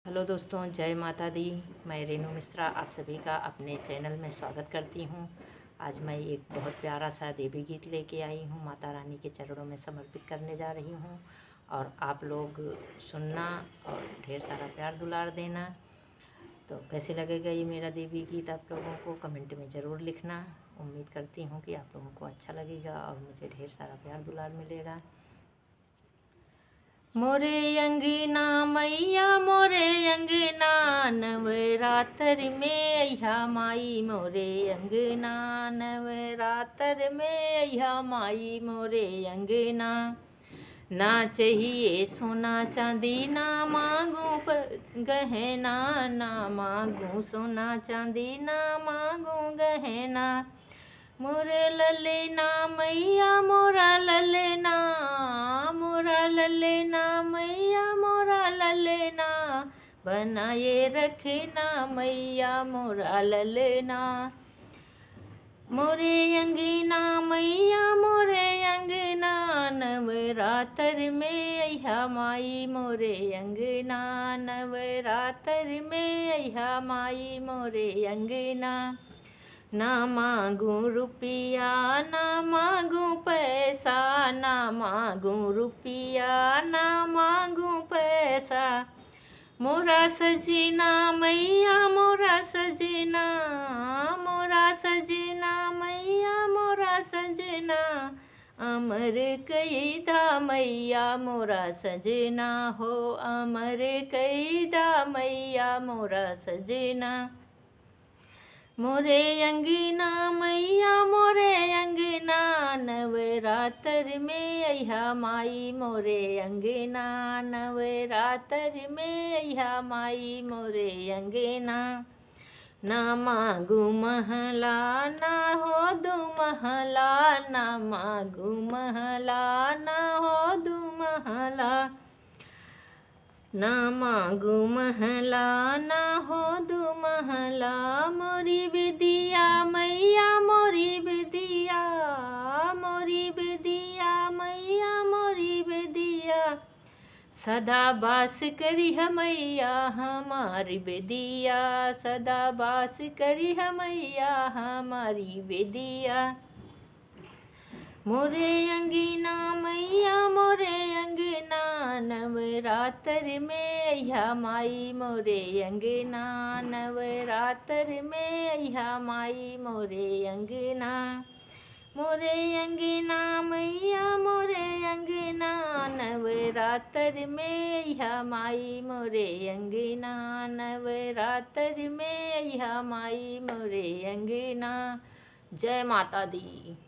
Hello दोस्तों, जय माता दी। मैं रेनू मिश्रा आप सभी का अपने चैनल में स्वागत करती हूँ। आज मैं एक बहुत प्यारा सा देवी गीत लेके आई हूँ, माता रानी के चरणों में समर्पित करने जा रही हूँ। और आप लोग सुनना और ढेर सारा प्यार दुलार देना। तो कैसे लगेगा ये मेरा देवी गीत आप लोगों को कमेंट में ज़रूर लिखना। उम्मीद करती हूँ कि आप लोगों को अच्छा लगेगा और मुझे ढेर सारा प्यार दुलार मिलेगा। मोरे अंगना मैया मोरे अंगना नवरात्र में अइहा माई मोरे अंगना नवरात्र में अइहा माई मोरे अंगना। ना चाहिए सोना चांदी ना मांगू गहना, ना मांगू सोना चांदी ना मांगू गहना। मोरे ललना मैया मोरा ललना, मोरा ललना मैया मोरा ललना, बनाए रखना मैया मोरा ललना। मोरे अंगना मैया मोरे अंगना नवरात्र में अइहा माई मोरे अंगना नवरात्र में अइहा माई मोरे अंगना। ना मांगू रुपया ना मांगू पैसा, ना मांगू रुपया ना मांगू पैसा। मोरा सजना मैया मोरा सजना, मोरा सजना मैया मोरा सजना, अमर कैदा मैया मोरा सजना हो, अमर कैदा मैया मोरा सजना। मोरे अंगना मैया मोरे अंगना नवरात्र में अइहा माई मोरे अंगना नवरात्र में अइहा माई मोरे अंगना। ना मांगू महला ना हो दू महला, ना मांगू महला ना हो दू महला। ना मांगू महला ना हो दू महला। मोरी विदिया मैया मोरी विदिया, मोरी विदिया मैया मोरी विदिया, सदा बास करी मैया हमारी विदिया, सदा बास करी मैया हमारी विदिया। मोरे अंगना मैया मोरे अंगना नवरात्र में अइहा माई मोरे अंगना नवरात्र में अइहा माई मोरे अंगना। मोरे अंगना मैया मोरे अंगना नवरात्र में अइहा माई मोरे अंगना नवरात्र में अइहा माई मोरे अंगना। जय माता दी।